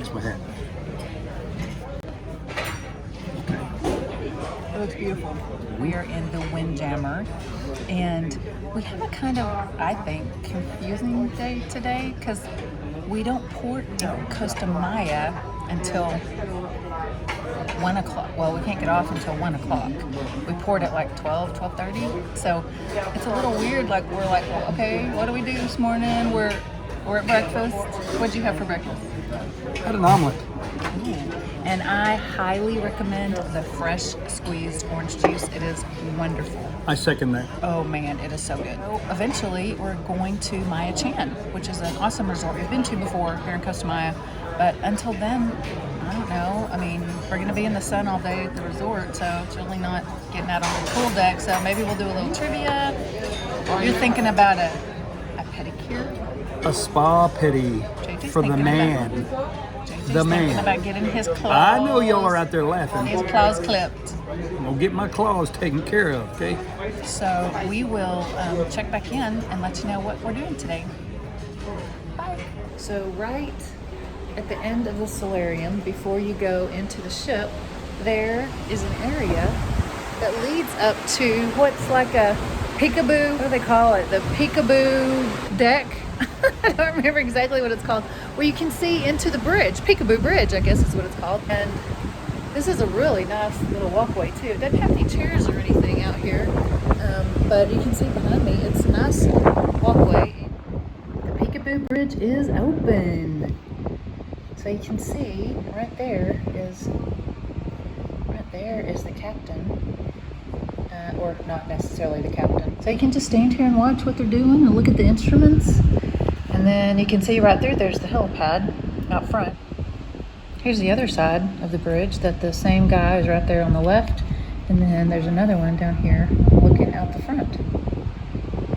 That's my hat. It looks beautiful. We are in the Windjammer, and we have a kind of, I think, confusing day today because we don't port in Costa Maya until 1 o'clock. Well, we can't get off until 1 o'clock. We port at like 12:30. So it's a little weird. Like we're like, well, okay, what do we do this morning? We're at breakfast. What'd you have for breakfast? I had an omelet. And I highly recommend the fresh squeezed orange juice. It is wonderful. I second that. Oh man, it is so good. Eventually, we're going to Maya Chan, which is an awesome resort we've been to before here in Costa Maya. But until then, I don't know. I mean, we're going to be in the sun all day at the resort, so it's really not getting out on the pool deck. So maybe we'll do a little trivia. You're thinking about a pedicure? A spa pity for the man. The man. About getting his claws. I know y'all are out there laughing. His claws clipped. I'm gonna get my claws taken care of, okay? So we will check back in and let you know what we're doing today. Bye. So right at the end of the solarium, before you go into the ship, there is an area that leads up to what's like a peekaboo. What do they call it? The peekaboo deck. I don't remember exactly what it's called, where you can see into the bridge. Peekaboo Bridge, I guess is what it's called. And this is a really nice little walkway too. It doesn't have any chairs or anything out here, but you can see behind me, it's a nice walkway. The Peekaboo Bridge is open. So you can see right there is the captain. Or not necessarily the captain. So you can just stand here and watch what they're doing and look at the instruments. And then you can see right there's the helipad out front. Here's the other side of the bridge that the same guy is right there on the left. And then there's another one down here looking out the front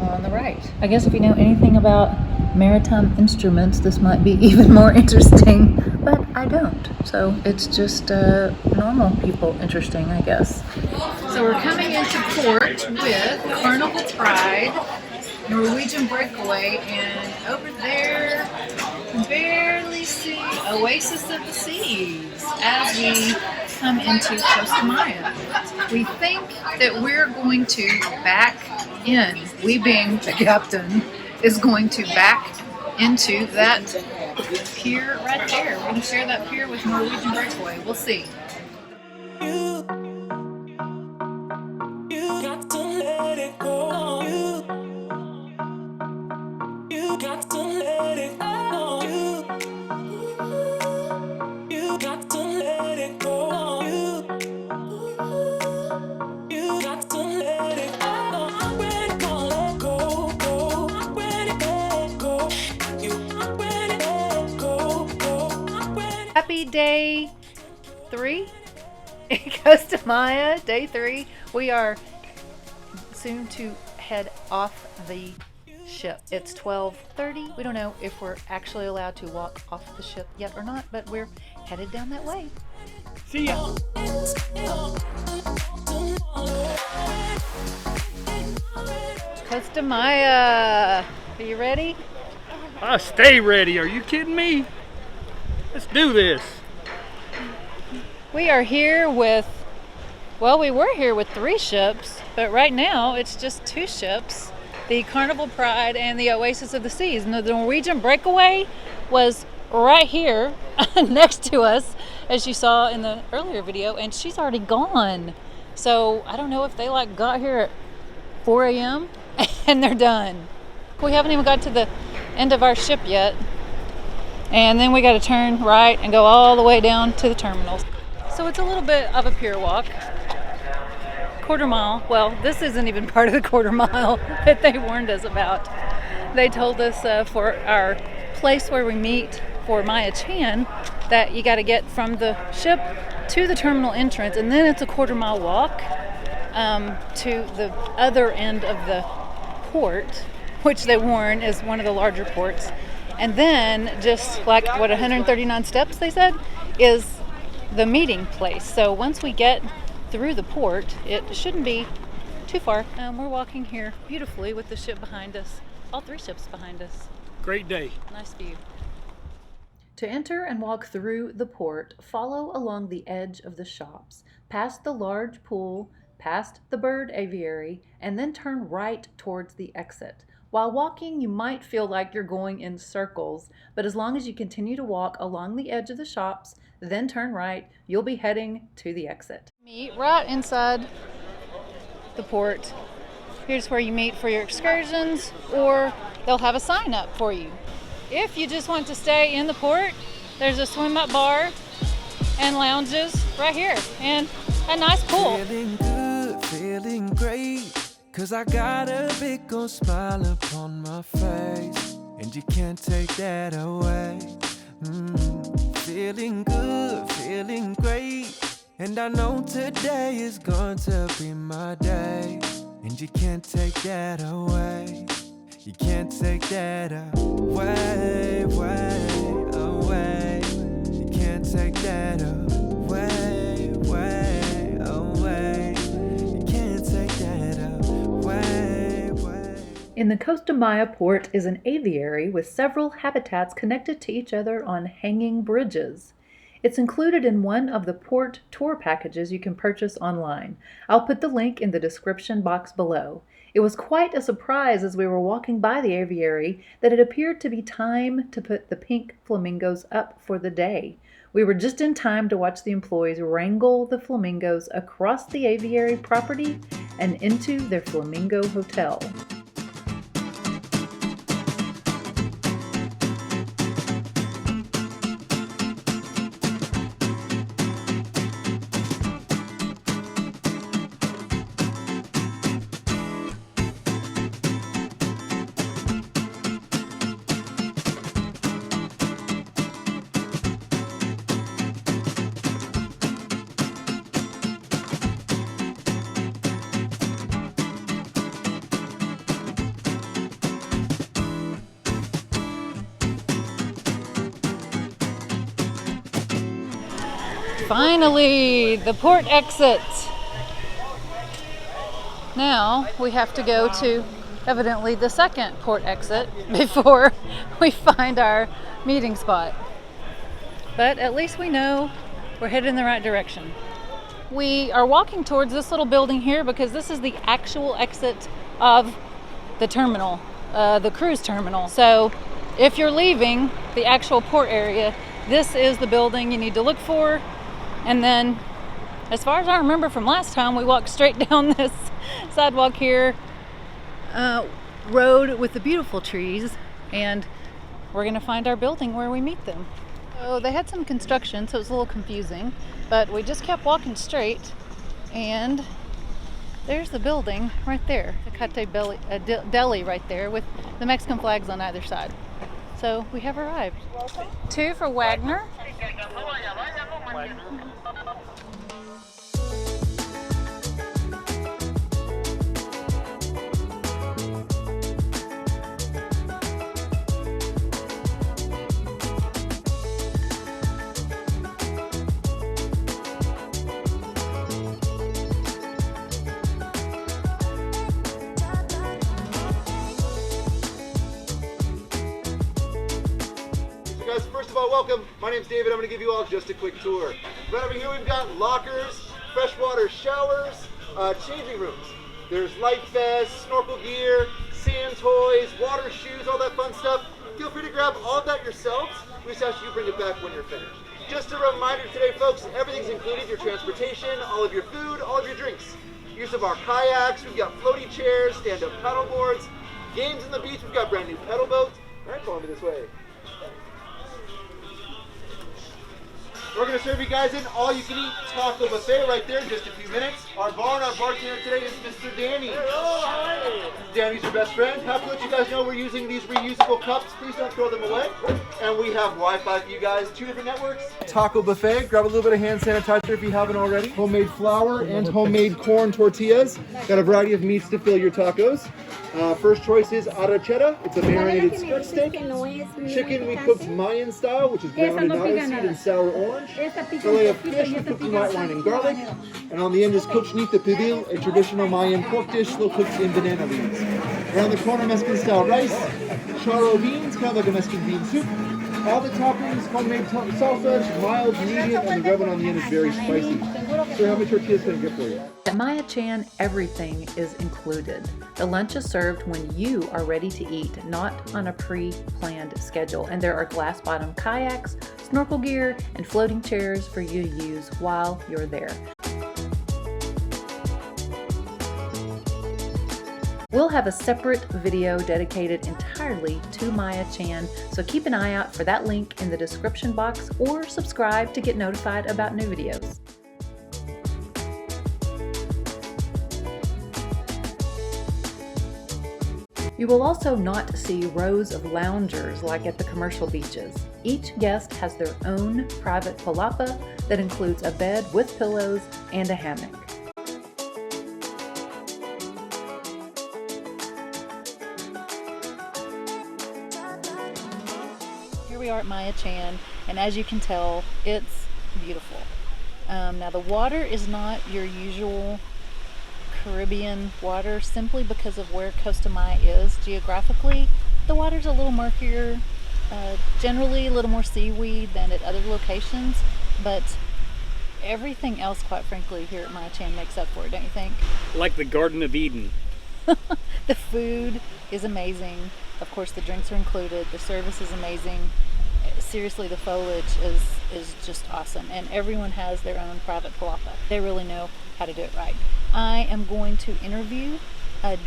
on the right. I guess if you know anything about maritime instruments, this might be even more interesting, but I don't. So it's just normal people interesting, I guess. So we're coming into port with Carnival Pride, Norwegian Breakaway, and over there, you can barely see Oasis of the Seas as we come into Costa Maya. We think that we're going to back in. We being the captain is going to back into that pier right there. We're going to share that pier with Norwegian Breakaway. We'll see. You got to let it go. You got to let it go. You got to let it go. You got to let it go. I'm ready to let go. I'm ready to let go. I'm ready to let go. I'm ready. Happy day 3 in Costa Maya, day 3. We are soon to head off the ship. It's 12:30. We don't know if we're actually allowed to walk off the ship yet or not, but we're headed down that way. See ya. Costa Maya, are you ready? I stay ready. Are you kidding me? Let's do this. We are here with, well, we were here with 3 ships, but right now it's just 2 ships. The Carnival Pride and the Oasis of the Seas. And the Norwegian Breakaway was right here next to us, as you saw in the earlier video, and she's already gone. So I don't know if they got here at 4 a.m. and they're done. We haven't even got to the end of our ship yet. And then we got to turn right and go all the way down to the terminals. So it's a little bit of a pier walk. Quarter mile. Well, this isn't even part of the quarter mile that they warned us about. They told us for our place where we meet for Maya Chan that you got to get from the ship to the terminal entrance, and then it's a quarter mile walk to the other end of the port, which they warn is one of the larger ports. And then just 139 steps they said is the meeting place. So once we get through the port, it shouldn't be too far. We're walking here beautifully with the ship behind us, all 3 ships behind us. Great day. Nice view. To enter and walk through the port, follow along the edge of the shops, past the large pool, past the bird aviary, and then turn right towards the exit. While walking, you might feel like you're going in circles, but as long as you continue to walk along the edge of the shops, then turn right, you'll be heading to the exit. Meet right inside the port. Here's where you meet for your excursions, or they'll have a sign up for you. If you just want to stay in the port, there's a swim-up bar and lounges right here, and a nice pool. Feeling good, feeling great, 'cause I got a big old smile upon my face, and you can't take that away. Feeling good, feeling great, and I know today is going to be my day, and you can't take that away. You can't take that away, away. You can't take that away, away. You can't take that away, away. In the Costa Maya port is an aviary with several habitats connected to each other on hanging bridges. It's included in one of the port tour packages you can purchase online. I'll put the link in the description box below. It was quite a surprise as we were walking by the aviary that it appeared to be time to put the pink flamingos up for the day. We were just in time to watch the employees wrangle the flamingos across the aviary property and into their flamingo hotel. Finally, the port exit. Now we have to go to evidently the second port exit before we find our meeting spot. But at least we know we're headed in the right direction. We are walking towards this little building here because this is the actual exit of the terminal, the cruise terminal. So if you're leaving the actual port area, this is the building you need to look for. And then, as far as I remember from last time, we walked straight down this sidewalk here, road with the beautiful trees, and we're gonna find our building where we meet them. So they had some construction, so it was a little confusing, but we just kept walking straight, and there's the building right there, the Cate Deli right there with the Mexican flags on either side. So we have arrived. 2 for Wagner. Guys, first of all, welcome. My name's David. I'm going to give you all just a quick tour. Right over here we've got lockers, freshwater showers, changing rooms. There's life vests, snorkel gear, sand toys, water shoes, all that fun stuff. Feel free to grab all of that yourselves. We just ask you bring it back when you're finished. Just a reminder today, folks, everything's included. Your transportation, all of your food, all of your drinks. Use of our kayaks, we've got floaty chairs, stand-up paddle boards. Games in the beach, we've got brand new pedal boats. All right, follow me this way. We're going to serve you guys an all-you-can-eat taco buffet right there in just a few minutes. Our bar and our bartender today is Mr. Danny. Hello, hi. Danny's your best friend. Have to let you guys know we're using these reusable cups. Please don't throw them away. And we have Wi-Fi for you guys, 2 different networks. Taco buffet. Grab a little bit of hand sanitizer if you haven't already. Homemade flour and homemade corn tortillas. Got a variety of meats to fill your tacos. First choice is arrachera. It's a marinated skirt steak. Chicken we cooked Mayan style, which is grounded otter seed and sour orange. Fillet of fish with cooking white wine and garlic. And on the end is cochinita pibil, a traditional Mayan pork dish slow cooked in banana leaves. Around the corner, Mexican style rice, charro beans, kind of like a Mexican bean soup. All the toppings, homemade salsa, mild, medium, and the rubbing on the end is very spicy. Sir, how many tortillas can I get for you? At Maya Chan, everything is included. The lunch is served when you are ready to eat, not on a pre-planned schedule. And there are glass-bottom kayaks, snorkel gear, and floating chairs for you to use while you're there. We'll have a separate video dedicated entirely to Maya Chan, so keep an eye out for that link in the description box or subscribe to get notified about new videos. You will also not see rows of loungers like at the commercial beaches. Each guest has their own private palapa that includes a bed with pillows and a hammock. Here we are at Maya Chan, and as you can tell, it's beautiful. Now the water is not your usual Caribbean water simply because of where Costa Maya is geographically. The water's a little murkier, generally a little more seaweed than at other locations, but everything else, quite frankly, here at Maya Chan makes up for it, don't you think? Like the Garden of Eden. The food is amazing. Of course, the drinks are included. The service is amazing. Seriously, the foliage is just awesome, and everyone has their own private palapa. They really know how to do it right. I am going to interview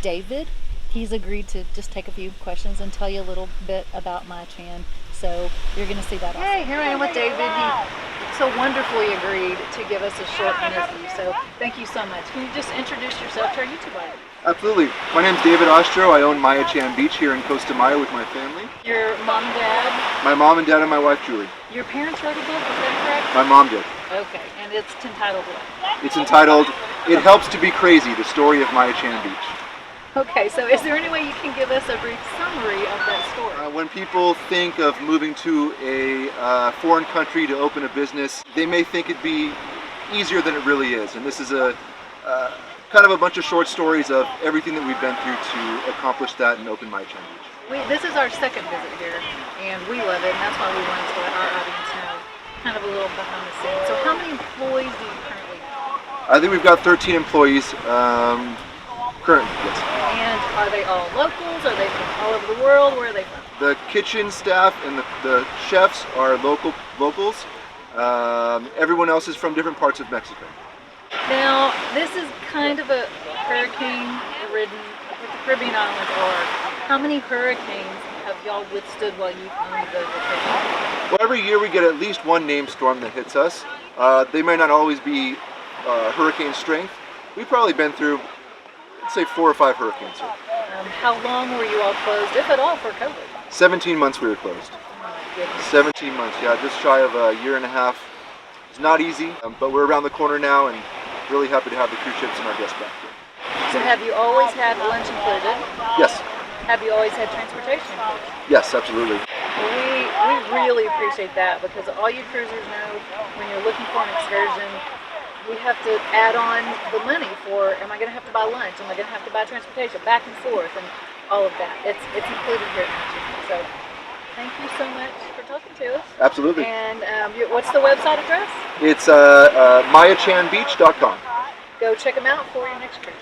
David. He's agreed to just take a few questions and tell you a little bit about Maya Chan, so you're going to see that also. Hey, here I am with David. He so wonderfully agreed to give us a short interview, so thank you so much. Can you just introduce yourself to our YouTube audience? Absolutely. My name's David Ostro. I own Maya Chan Beach here in Costa Maya with my family. Your mom and dad? My mom and dad and my wife, Julie. Your parents wrote a book, is that correct? My mom did. Okay, and it's entitled what? It's entitled, It Helps to Be Crazy, The Story of Maya Chan Beach. Okay, so is there any way you can give us a brief summary of that story? When people think of moving to a foreign country to open a business, they may think it'd be easier than it really is. And this is a kind of a bunch of short stories of everything that we've been through to accomplish that and open Maya Chan Beach. This is our second visit here, and we love it, and that's why we wanted to let our audience know kind of a little behind the scenes. So how many employees do you currently have? I think we've got 13 employees currently, yes. And are they all locals? Are they from all over the world? Where are they from? The kitchen staff and the chefs are locals. Everyone else is from different parts of Mexico. Now, this is kind of a hurricane-ridden, what the Caribbean islands are. How many hurricanes have y'all withstood while you've owned the location? Well, every year we get at least one named storm that hits us. They may not always be hurricane strength. We've probably been through, let's say, 4 or 5 hurricanes here. How long were you all closed, if at all, for COVID? 17 months we were closed. Oh my goodness. 17 months, yeah, just shy of a year and a half. It's not easy, but we're around the corner now and really happy to have the cruise ships and our guests back here. So have you always had lunch included? Yes. Have you always had transportation included? Yes, absolutely. Well, we really appreciate that, because all you cruisers know when you're looking for an excursion, we have to add on the money for, am I going to have to buy lunch? Am I going to have to buy transportation? Back and forth and all of that. It's included here at Magic. So thank you so much for talking to us. Absolutely. And what's the website address? It's mayachanbeach.com. Go check them out for your next cruise.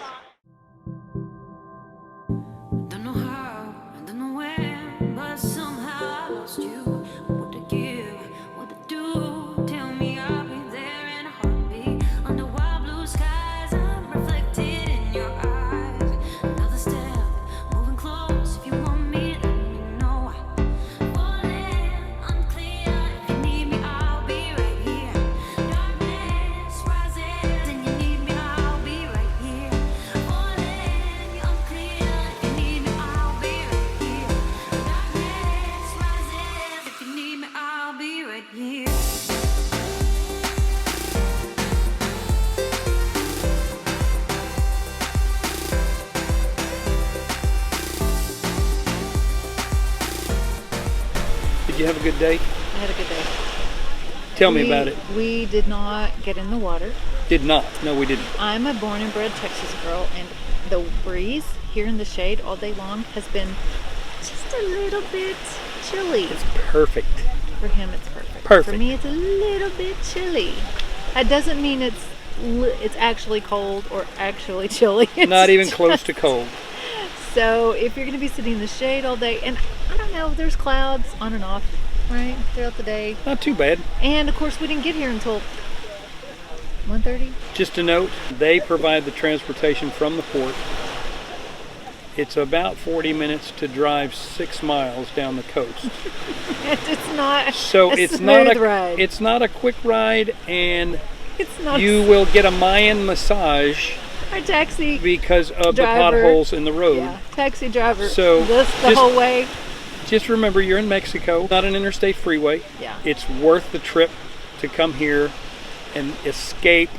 Don't know how, I don't know when, but somehow I lost you. What to give, what to do? Tell me I'll be there in a heartbeat. Under wild blue skies, I'm reflected in your eyes. Another step, moving close. If you want me, let me know. Falling unclear. If you need me, I'll be right here. Darkness rises, and you need me, I'll be right here. Falling unclear. If you need me, I'll be right here. Darkness rises. If you need me, I'll be right here. Did you have a good day? I had a good day. Tell me about it. We did not get in the water. Did not. No, we didn't. I'm a born and bred Texas girl, and the breeze here in the shade all day long has been just a little bit chilly. It's perfect. For him, it's perfect. Perfect. For me, it's a little bit chilly. That doesn't mean it's actually cold or actually chilly. It's Not even close to cold. So if you're going to be sitting in the shade all day, and I don't know, there's clouds on and off, right, throughout the day. Not too bad. And of course, we didn't get here until 1:30. Just a note, they provide the transportation from the port. It's about 40 minutes to drive 6 miles down the coast. It's not So a it's smooth ride. It's not a quick ride, and It's not. you will get a Mayan massage Our taxi because of the driver- potholes in the road. Yeah, taxi driver. So, the just- whole way. Just remember, you're in Mexico, not an interstate freeway. Yeah. It's worth the trip to come here and escape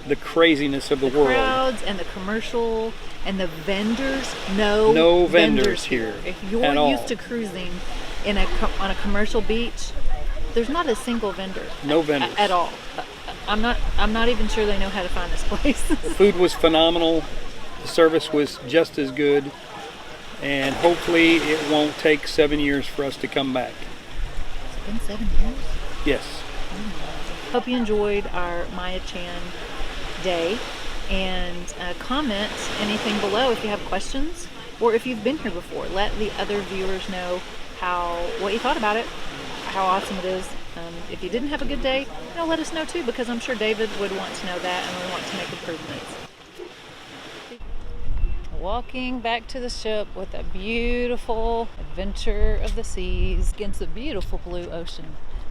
the craziness of the world. Crowds and the commercial and the vendors. No, No vendors here If you're at all. used to cruising on a commercial beach, there's not a single vendor. No vendors. At all. I'm not even sure they know how to find this place. The food was phenomenal. The service was just as good. And hopefully it won't take 7 years for us to come back. It's been 7 years. Yes. Hope you enjoyed our Maya Chan day, and comment anything below if you have questions or if you've been here before. Let the other viewers know what you thought about it, how awesome it is. If you didn't have a good day, let us know too, because I'm sure David would want to know that and would want to make improvements. Walking back to the ship with a beautiful adventure of the seas against a beautiful blue ocean.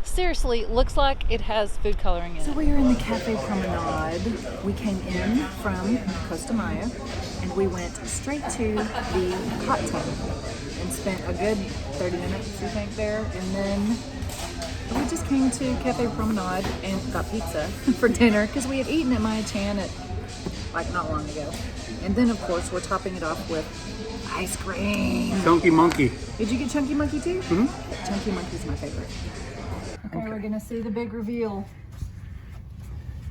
Seriously, looks like it has food coloring in it. So we are in the Cafe Promenade. We came in from Costa Maya and we went straight to the hot tub and spent a good 30 minutes, I think, there. And then we just came to Cafe Promenade and got pizza for dinner because we had eaten at Maya Chan not long ago. And then, of course, we're topping it off with ice cream. Chunky Monkey. Did you get Chunky Monkey too? Mm-hmm. Chunky Monkey's my favorite. Okay, we're gonna see the big reveal.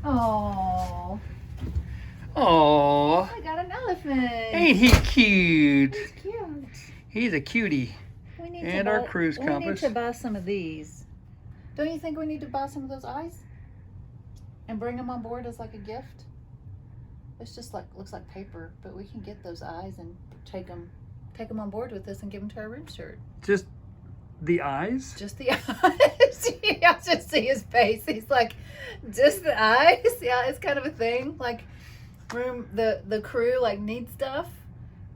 Oh, Aww. I got an elephant. Ain't he cute? He's cute. He's a cutie. We need And our cruise We compass. need to buy some of these. Don't you think we need to buy some of those eyes and bring them on board as like a gift? It's just looks like paper, but we can get those eyes and take them on board with us and give them to our room shirt. Just the eyes? Just the eyes. I just see his face. He's like, just the eyes. Yeah, it's kind of a thing. Like, the crew needs stuff.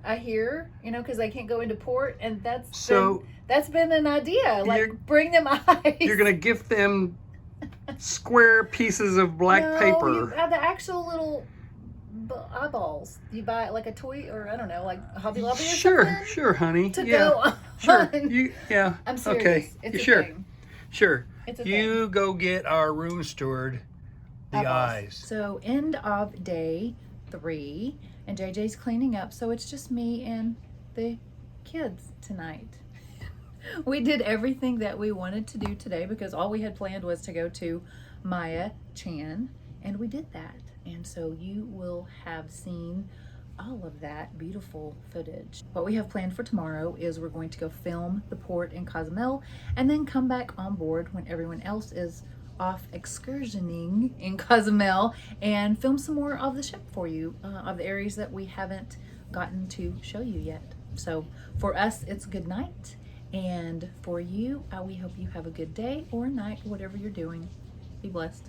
I hear, because they can't go into port, and that's been an idea. Bring them eyes. You're gonna gift them square pieces of black paper. You have the actual little eyeballs. You buy it like a toy, or I don't know, like Hobby Lobby or something. Sure, honey. To yeah. go on. Sure. Yeah. I'm serious. Okay. It's a Sure. thing. Sure. It's a You go get our room steward the eyes. So end of day 3, and JJ's cleaning up, so it's just me and the kids tonight. We did everything that we wanted to do today because all we had planned was to go to Maya Chan, and we did that. And so you will have seen all of that beautiful footage. What we have planned for tomorrow is we're going to go film the port in Cozumel and then come back on board when everyone else is off excursioning in Cozumel and film some more of the ship for you, of the areas that we haven't gotten to show you yet. So for us, it's good night. And for you, we hope you have a good day or night, whatever you're doing. Be blessed.